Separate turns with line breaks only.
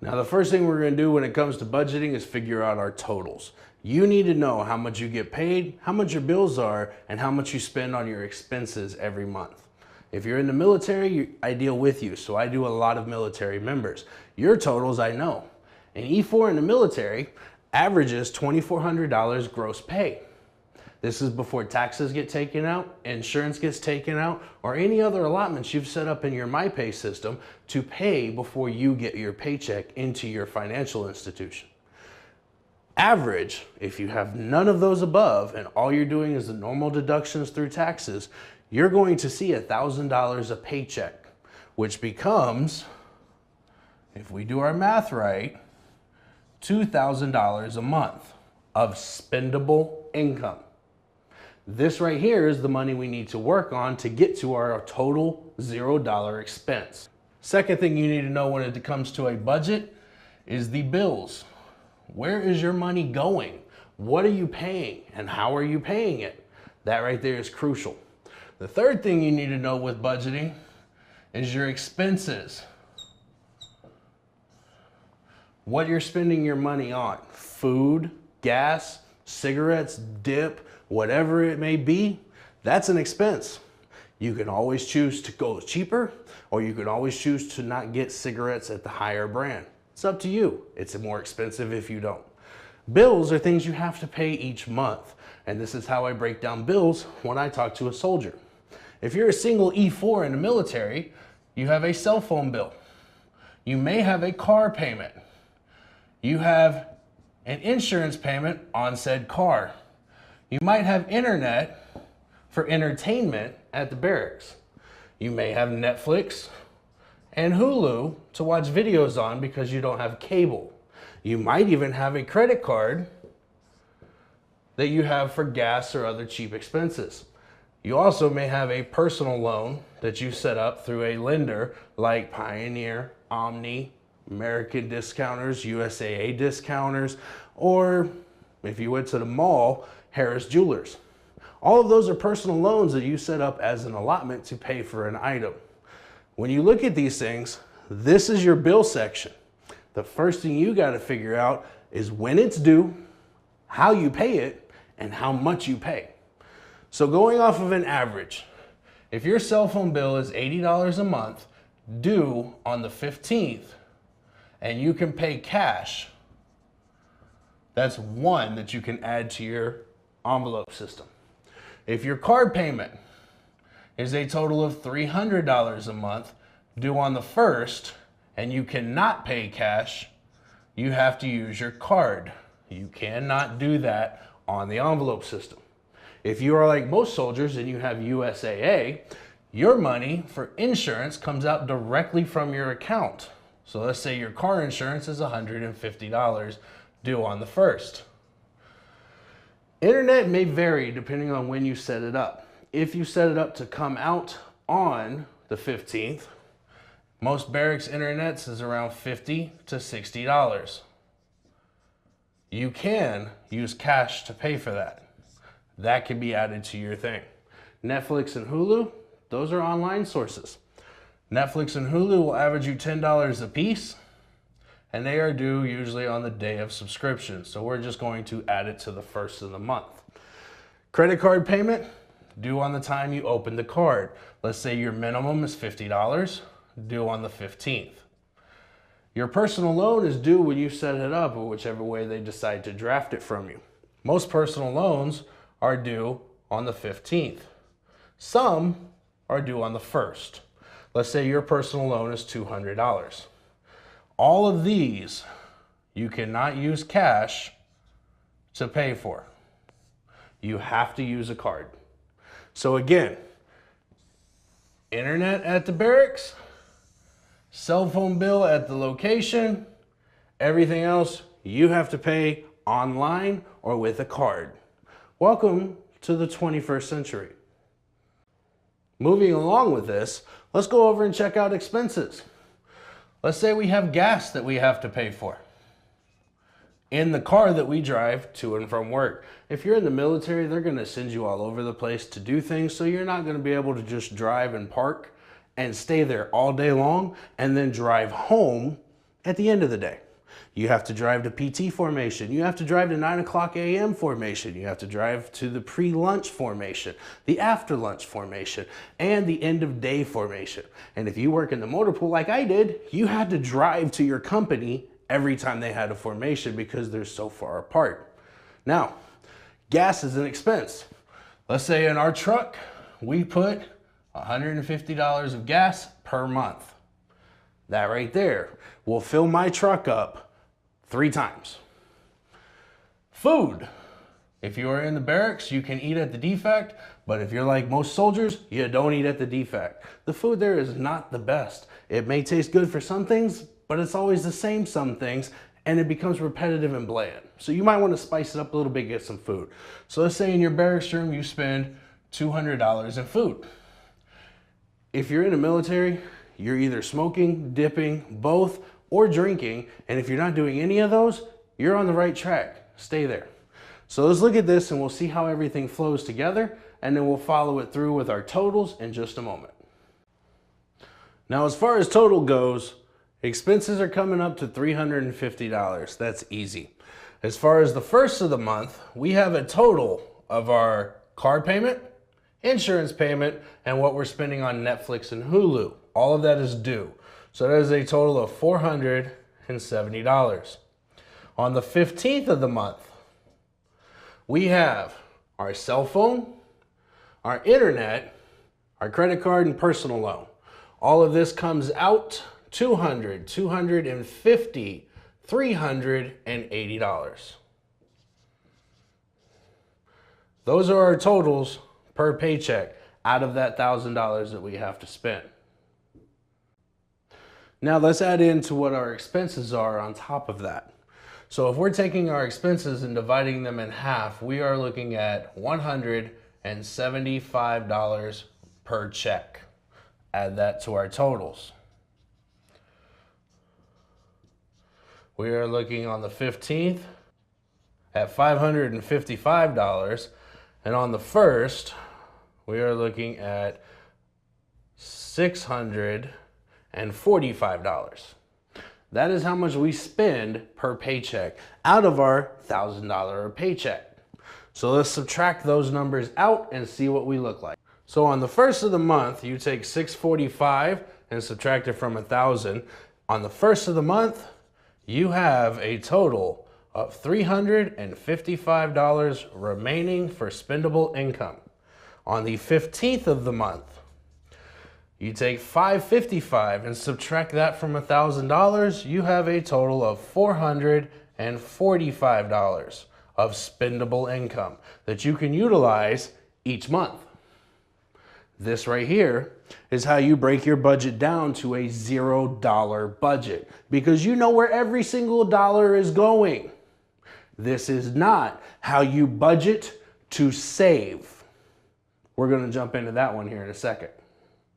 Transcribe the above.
Now, the first thing we're going to do when it comes to budgeting is figure out our totals. You need to know how much you get paid, how much your bills are, and how much you spend on your expenses every month. If you're in the military, I deal with you, so I do a lot of military members. Your totals I know. An E4 in the military averages $2,400 gross pay. This is before taxes get taken out, insurance gets taken out, or any other allotments you've set up in your MyPay system to pay before you get your paycheck into your financial institution. Average, if you have none of those above and all you're doing is the normal deductions through taxes, you're going to see $1,000 a paycheck, which becomes, if we do our math right, $2,000 a month of spendable income. This right here is the money we need to work on to get to our total $0 expense. Second thing you need to know when it comes to a budget is the bills. Where is your money going? What are you paying and how are you paying it? That right there is crucial. The third thing you need to know with budgeting is your expenses. What you're spending your money on. Food, gas, cigarettes, dip, whatever it may be, that's an expense. You can always choose to go cheaper, or you can always choose to not get cigarettes at the higher brand. It's up to you. It's more expensive if you don't. Bills are things you have to pay each month, and this is how I break down bills when I talk to a soldier. If you're a single E4 in the military, you have a cell phone bill. You may have a car payment. You have an insurance payment on said car. You might have internet for entertainment at the barracks. You may have Netflix and Hulu to watch videos on because you don't have cable. You might even have a credit card that you have for gas or other cheap expenses. You also may have a personal loan that you set up through a lender like Pioneer, Omni, American Discounters, USAA Discounters, or if you went to the mall, Harris Jewelers. All of those are personal loans that you set up as an allotment to pay for an item. When you look at these things, this is your bill section. The first thing you got to figure out is when it's due, how you pay it, and how much you pay. So going off of an average, if your cell phone bill is $80 a month, due on the 15th, and you can pay cash, that's one that you can add to your envelope system. If your card payment is a total of $300 a month due on the 1st and you cannot pay cash, you have to use your card. You cannot do that on the envelope system. If you are like most soldiers and you have USAA, your money for insurance comes out directly from your account. So let's say your car insurance is $150 due on the 1st. Internet may vary depending on when you set it up. If you set it up to come out on the 15th, most barracks internets is around $50 to $60. You can use cash to pay for that. That can be added to your thing. Netflix and Hulu, those are online sources. Netflix and Hulu will average you $10 a piece, and they are due usually on the day of subscription. So we're just going to add it to the 1st of the month. Credit card payment, due on the time you open the card. Let's say your minimum is $50, due on the 15th. Your personal loan is due when you set it up, or whichever way they decide to draft it from you. Most personal loans are due on the 15th. Some are due on the 1st. Let's say your personal loan is $200. All of these you cannot use cash to pay for. You have to use a card. So again, internet at the barracks, cell phone bill at the location, everything else you have to pay online or with a card. Welcome to the 21st century. Moving along with this, let's go over and check out expenses. Let's say we have gas that we have to pay for in the car that we drive to and from work. If you're in the military, they're going to send you all over the place to do things, so you're not going to be able to just drive and park and stay there all day long and then drive home at the end of the day. You have to drive to PT formation. You have to drive to 9 o'clock a.m. formation. You have to drive to the pre-lunch formation, the after-lunch formation, and the end-of-day formation. And if you work in the motor pool like I did, you had to drive to your company every time they had a formation because they're so far apart. Now, gas is an expense. Let's say in our truck, we put $150 of gas per month. That right there will fill my truck up 3 times. Food. If you are in the barracks, you can eat at the defect, but if you're like most soldiers, you don't eat at the defect. The food there is not the best. It may taste good for some things, but it's always the same some things, and it becomes repetitive and bland. So you might want to spice it up a little bit, get some food. So let's say in your barracks room, you spend $200 in food. If you're in the military, you're either smoking, dipping, both, or drinking, and if you're not doing any of those, you're on the right track. Stay there. So let's look at this and we'll see how everything flows together, and then we'll follow it through with our totals in just a moment. Now, as far as total goes, expenses are coming up to $350. That's easy. As far as the first of the month, we have a total of our car payment, insurance payment, and what we're spending on Netflix and Hulu. All of that is due. So that is a total of $470. On the 15th of the month, we have our cell phone, our internet, our credit card, and personal loan. All of this comes out $200, $250, $380. Those are our totals per paycheck out of that $1,000 that we have to spend. Now let's add into what our expenses are on top of that. So if we're taking our expenses and dividing them in half, we are looking at $175 per check. Add that to our totals. We are looking on the 15th at $555, and on the 1st, we are looking at $645. That is how much we spend per paycheck out of our $1,000 paycheck. So let's subtract those numbers out and see what we look like. So on the 1st of the month, you take $645 and subtract it from $1,000. On the 1st of the month, you have a total of $355 remaining for spendable income. On the 15th of the month, you take $555 and subtract that from $1,000, you have a total of $445 of spendable income that you can utilize each month. This right here is how you break your budget down to a $0 budget, because you know where every single dollar is going. This is not how you budget to save. We're going to jump into that one here in a second.